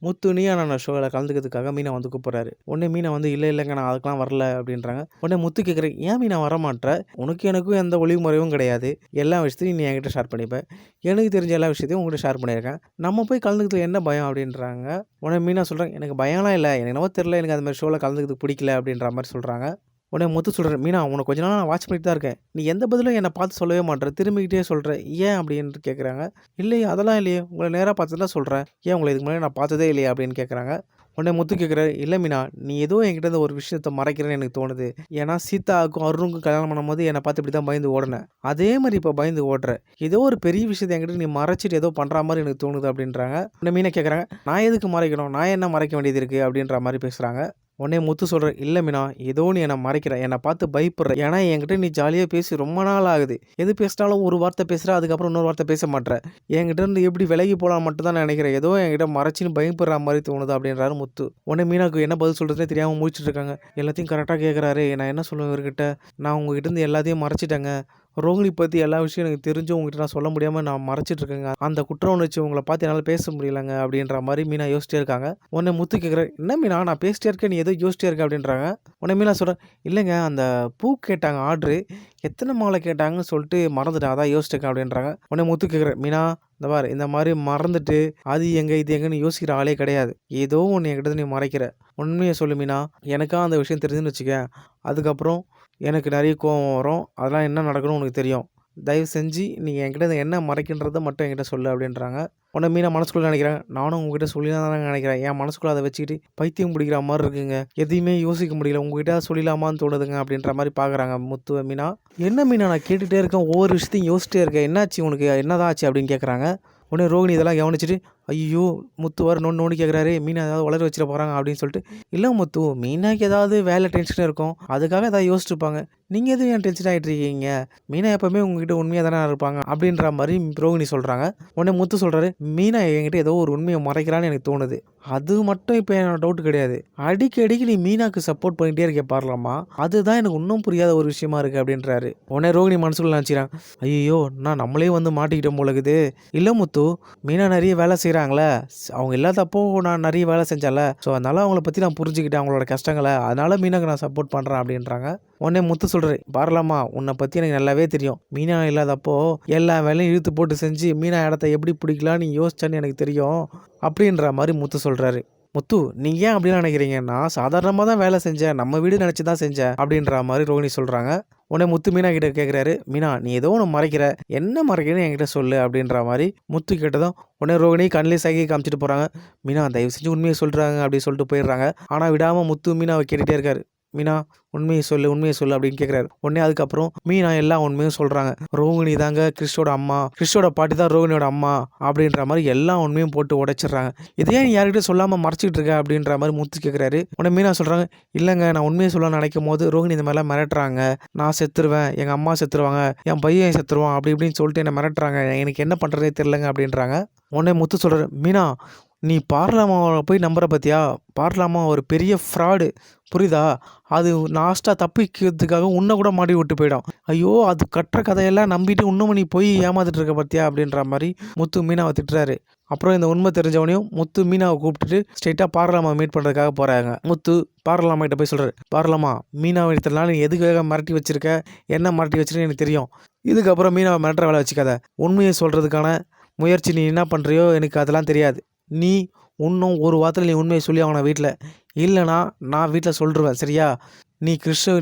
முத்து நீயா நானா ஷோவில் கலந்துக்கிறதுக்காக மீனா வந்து கூப்பிட்றாரு. உடனே மீனா வந்து இல்லைங்க நான் அதுக்கெலாம் வரல அப்படின்றாங்க. உடனே முத்து கேட்குறேன் ஏன் மீனா வரமாட்ற? உனக்கு எனக்கும் எந்த ஒளிவு முறையும் கிடையாது. எல்லா விஷயத்தையும் நீ என்கிட்ட ஷேர் பண்ணிப்ப. எனக்கு தெரிஞ்ச எல்லா விஷயத்தையும் உங்ககிட்ட ஷேர் பண்ணியிருக்கேன். நம்ம போய் கலந்துக்கிறதுல என்ன பயம் அப்படின்றாங்க. உடனே மீனா சொல்கிறேன் எனக்கு பயம்லாம் இல்லை. எனக்கு என்னவோ தெரில எனக்கு அது மாதிரி ஷோவில் கலந்துக்கிறதுக்கு பிடிக்கல அப்படின்ற மாதிரி சொல்கிறாங்க. உடனே முத்து சொல்கிறேன் மீனா உனக்கு கொஞ்ச நாள் நான் வாட்ச் பண்ணிட்டு தான் இருக்கேன். நீ எந்த பதிலும் என்னை பார்த்து சொல்லவே மாட்டேற. திரும்பிக்கிட்டே சொல்கிற ஏன் அப்படின்னு கேட்குறாங்க. இல்லையே அதெல்லாம் இல்லையே உங்களை நேராக பார்த்து தான் சொல்கிறேன். ஏன் உங்களை இதுக்கு முன்னாடி நான் பார்த்ததே இல்லையே அப்படின்னு கேட்குறாங்க. உடனே முத்து கேட்குறாரு இல்லை மீனா நீ ஏதோ என்கிட்ட இருந்து ஒரு விஷயத்த மறைக்கிறேன்னு எனக்கு தோணுது. ஏன்னா சீதாவுக்கும் அருணுக்கும் கல்யாணம் பண்ணும்போது என்னை பார்த்து இப்படி தான் பயந்து ஓடினேன். அதே மாதிரி இப்போ பயந்து ஓடுற ஏதோ ஒரு பெரிய விஷயத்தை என்கிட்ட நீ மறைச்சிட்டு ஏதோ பண்ணுற மாதிரி எனக்கு தோணுது அப்படின்றாங்க. உடனே மீனா கேட்குறாங்க நான் எதுக்கு மறைக்கணும்? நான் என்ன மறைக்க வேண்டியது இருக்குது அப்படின்ற மாதிரி பேசுகிறாங்க. உடனே முத்து சொல்கிறேன் இல்லை மீனா ஏதோ நீ என்னை மறைக்கிற என்னை பார்த்து பயப்படுற. ஏன்னா என்கிட்ட நீ ஜாலியாக பேசி ரொம்ப நாள் ஆகுது. எது பேசினாலும் ஒரு வார்த்தை பேசுகிற அதுக்கப்புறம் இன்னொரு வார்த்தை பேச மாட்டேற. என்கிட்ட இருந்து எப்படி விலகி போகலாம் மட்டும் தான் நினைக்கிறேன். ஏதோ என்கிட்ட மறைச்சின்னு பயப்படுற மாதிரி தோணுது அப்படின்றாரு முத்து. உடனே மீனாவுக்கு என்ன பதில் சொல்கிறதுனே தெரியாமல் முடிச்சுட்டு இருக்காங்க. எல்லாத்தையும் கரெக்டாக கேட்குறாரு. நான் என்ன சொல்லுவேன் இவர்கிட்ட? நான் உங்ககிட்ட இருந்து எல்லாத்தையும் மறைச்சிட்டேங்க. ரோகிணி பற்றி எல்லா விஷயம் எனக்கு தெரிஞ்சும் உங்ககிட்ட நான் சொல்ல முடியாமல் நான் மறைச்சிட்ருக்கேங்க. அந்த குற்ற உணர்ச்சி உங்களை பார்த்து என்னால் பேச முடியலங்க அப்படின்ற மாதிரி மீனா யோசிச்சிட்டே இருக்காங்க. உடனே முத்து கேட்குறேன் என்ன மீனா நான் பேசிட்டே இருக்கேன் நீ ஏதோ யோசிச்சிட்டே இருக்க அப்படின்றாங்க. உடனே மீனா சொல்கிறேன் இல்லைங்க அந்த பூ கேட்டாங்க ஆர்டரு எத்தனை மாலை கேட்டாங்கன்னு சொல்லிட்டு மறந்துட்டேன் அதான் யோசிச்சிருக்கேன் அப்படின்றாங்க. உடனே முத்து கேட்குறேன் மீனா இந்த பாரு இந்த மாதிரி மறந்துட்டு அது எங்கே இது எங்கன்னு யோசிக்கிற ஆளே கிடையாது. ஏதோ ஒன்று என்கிட்ட நீ மறைக்கிற. உண்மையை சொல்லு மீனா. எனக்கா அந்த விஷயம் தெரிஞ்சுன்னு வச்சுக்க அதுக்கப்புறம் எனக்கு நிறைய கோவம் வரும். அதெல்லாம் என்ன நடக்கணும்னு உனக்கு தெரியும். தயவு செஞ்சு நீங்கள் என்கிட்ட என்ன மறைக்கின்றதை மட்டும் என்கிட்ட சொல்லு அப்படின்றாங்க. உடனே மீனா மனசுக்குள்ளே நினைக்கிறேன் நானும் உங்ககிட்ட சொல்லி தான் நினைக்கிறேன். என் மனசுக்குள்ளே அதை வச்சுக்கிட்டு பைத்தியம் பிடிக்கிற மாதிரி இருக்குங்க. எதையுமே யோசிக்க முடியல. உங்ககிட்ட சொல்லிடலாமான்னு தோணுதுங்க அப்படின்ற மாதிரி பார்க்குறாங்க முத்து மீனா. என்ன மீனா நான் கேட்டுகிட்டே இருக்கேன் ஒவ்வொரு விஷயத்தையும் யோசிச்சிட்டே இருக்கேன். என்னாச்சு உனக்கு என்னதான் ஆச்சு அப்படின்னு கேட்குறாங்க. உடனே ரோகிணி இதெல்லாம் கவனிச்சிட்டு ஐயோ முத்து வர நோண்டி கேட்குறாரு மீனா ஏதாவது வளர வச்சிட போகிறாங்க அப்படின்னு சொல்லிட்டு இல்லை முத்து மீனாக்கு ஏதாவது வேலை டென்ஷன் இருக்கும் அதுக்காக ஏதாவது யோசிச்சுருப்பாங்க. நீங்கள் எதுவும் ஏன் டென்ஷன் ஆகிட்டு இருக்கீங்க? மீனா எப்போவுமே உங்ககிட்ட உண்மையாக தானே இருப்பாங்க அப்படின்ற மாதிரி ரோகிணி சொல்கிறாங்க. உடனே முத்து சொல்கிறாரு மீனா என்கிட்ட ஏதோ ஒரு உண்மையை மறைக்கிறான்னு எனக்கு தோணுது. அது மட்டும் இப்போ என்னோட டவுட்டு கிடையாது. அடிக்கடிக்கு நீ மீனாக்கு சப்போர்ட் பண்ணிகிட்டே இருக்க பாரலாமா அதுதான் எனக்கு இன்னும் புரியாத ஒரு விஷயமா இருக்குது அப்படின்றாரு. உடனே ரோகிணி மனசுக்குள்ள நினச்சிக்கிறாங்க ஐயோ நான் நம்மளே வந்து மாட்டிக்கிட்டோம் போலக்குது. இல்லை முத்து மீனா நிறைய வேலை செய்கிறாங்களே அவங்க இல்லாதப்போ நான் நிறைய வேலை செஞ்சால ஸோ அதனால் அவங்கள பற்றி நான் புரிஞ்சுக்கிட்டேன் அவங்களோட கஷ்டங்களை அதனால் மீனாக்கு நான் சப்போர்ட் பண்ணுறேன் அப்படின்றாங்க. உடனே முத்து சொல்கிறேன் பாரலாமா உன்னை பற்றி எனக்கு நல்லாவே தெரியும். மீனா இல்லாதப்போ எல்லா வேலையும் இழுத்து போட்டு செஞ்சு மீனா இடத்த எப்படி பிடிக்கலான்னு நீ யோசிச்சான்னு எனக்கு தெரியும் அப்படின்ற மாதிரி முத்து சொல்கிறாரு. முத்து நீங்கள் ஏன் அப்படின்னு நினைக்கிறீங்க? நான் சாதாரணமாக தான் வேலை செஞ்சேன். நம்ம வீடு நினச்சி தான் செஞ்சேன் அப்படின்ற மாதிரி ரோகிணி சொல்கிறாங்க. உடனே முத்து மீனா கிட்ட கேட்குறாரு மீனா நீ ஏதோ ஒன்று மறைக்கிற என்ன மறைக்கிறேன்னு என்கிட்ட சொல்லு அப்படின்ற மாதிரி முத்து கேட்டதும் உடனே ரோகிணி கண்ணிலே சைகை காமிச்சிட்டு போகிறாங்க. மீனா தயவு செஞ்சு உண்மையை சொல்கிறாங்க அப்படின்னு சொல்லிட்டு போயிடுறாங்க. ஆனால் விடாமல் முத்து மீனாவை கேட்டுகிட்டே இருக்காரு. மீனா உண்மையை சொல்லு அப்படின்னு கேட்குறாரு. உடனே அதுக்கப்புறம் மீனா எல்லா உண்மையும் சொல்கிறாங்க. ரோகிணி தாங்க கிறிஷோட அம்மா, கிறிஷோட பாட்டி தான் ரோகிணியோட அம்மா அப்படின்ற மாதிரி எல்லா உண்மையும் போட்டு உடைச்சிடுறாங்க. இதே நீ யார்கிட்ட சொல்லாமல் மறைச்சிக்கிட்டு இருக்க அப்படின்ற மாதிரி முத்து கேட்குறாரு. உடனே மீனா சொல்கிறாங்க இல்லைங்க நான் உண்மையை சொல்ல நினைக்கும் போது ரோகிணி இந்த மாதிரிலாம் மிரட்டுறாங்க. நான் செத்துருவேன், எங்கள் அம்மா செத்துருவாங்க, என் பையன் செத்துருவான் அப்படி இப்படின்னு சொல்லிட்டு என்னை மிரட்டுறாங்க. எனக்கு என்ன பண்ணுறதே தெரிலங்க அப்படின்றாங்க. உடனே முத்து சொல்கிறாரு மீனா நீ பார்லாமாவை போய் நம்புற பார்த்தியா? பார்லாமா ஒரு பெரிய ஃப்ராடு புரியுதா? அது லாஸ்ட்டாக தப்பிக்கிறதுக்காக உன்னை கூட மாட்டி விட்டு போயிடும். ஐயோ அது கட்டுற கதையெல்லாம் நம்பிட்டு இன்னும் நீ போய் ஏமாந்துட்டு இருக்க பார்த்தியா அப்படின்ற மாதிரி முத்து மீனாவை திட்டுறாரு. அப்புறம் இந்த உண்மை தெரிஞ்சவனையும் முத்து மீனாவை கூப்பிட்டுட்டு ஸ்ட்ரெயிட்டாக பார்லாமா மீட் பண்ணுறதுக்காக போகிறாங்க. முத்து பார்லாமா கிட்ட போய் சொல்கிறாரு பார்லாமா மீனாவை இத்தனை நாள் நீ எதுக்காக மிரட்டி வச்சிருக்க என்ன மிரட்டி வச்சிருக்கேன்னு எனக்கு தெரியும். இதுக்கப்புறம் மீனாவை மிரட்டுற வேலை வச்சுக்காத. உண்மையை சொல்கிறதுக்கான முயற்சி நீ என்ன பண்ணுறியோ எனக்கு அதெல்லாம் தெரியாது. நீ இன்னும் ஒரு வாரத்தில் நீ உண்மையை சொல்லி அவனை வீட்டில் இல்லைனா நான் வீட்டில் சொல்லிடுவேன் சரியா? நீ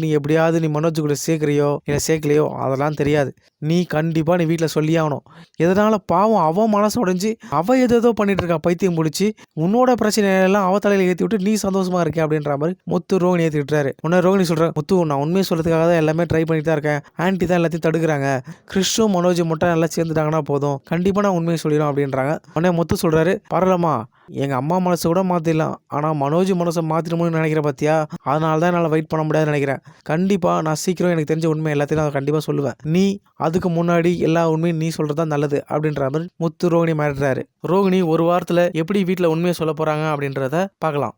நீ எப்படியாவது நீ மனோஜ் கூட சேர்க்குறியோ இல்லை சேர்க்கலையோ அதெல்லாம் தெரியாது. நீ கண்டிப்பாக நீ வீட்டில் சொல்லியே ஆகணும். எதனால் பாவம் அவன் மனசு உடைஞ்சி அவள் ஏதோ பண்ணிட்டு இருக்கா பைத்தியம் பிடிச்சி உன்னோட பிரச்சனையெல்லாம் அவள் தலையில் ஏற்றி விட்டு நீ சந்தோஷமாக இருக்கே அப்படின்ற மாதிரி முத்து ரோகிணி ஏற்றி விட்டுறாரு. உடனே ரோகிணி சொல்கிறேன் முத்து நான் உண்மையை சொல்கிறதுக்காக தான் எல்லாமே ட்ரை பண்ணிட்டு தான் இருக்கேன். ஆன்ட்டி தான் எல்லாத்தையும் தடுக்கிறாங்க. கிறிஷும் மனோஜும் மட்டும் நல்லா சேர்ந்துட்டாங்கன்னா போதும் கண்டிப்பாக நான் உண்மையை சொல்லிடும் அப்படின்றாங்க. உடனே முத்து சொல்கிறாரு பரவாயில்லம்மா எங்கள் அம்மா மனசை கூட மாற்றிடலாம் ஆனால் மனோஜ் மனசை மாற்றிடணும்னு நினைக்கிற பார்த்தியா? அதனால தான் என்னால் வெயிட் பண்ண முடியாதுன்னு நினைக்கிறேன். கண்டிப்பாக நான் சீக்கிரம் எனக்கு தெரிஞ்ச உண்மை எல்லாத்தையும் நான் கண்டிப்பாக சொல்லுவேன். நீ அதுக்கு முன்னாடி எல்லா உண்மையும் நீ சொல்கிறது தான் நல்லது அப்படின்ற மாதிரி முத்து ரோகிணி மிரட்டுறாரு. ரோகிணி ஒரு வாரத்தில் எப்படி வீட்டில் உண்மையை சொல்ல போகிறாங்க அப்படின்றத பார்க்கலாம்.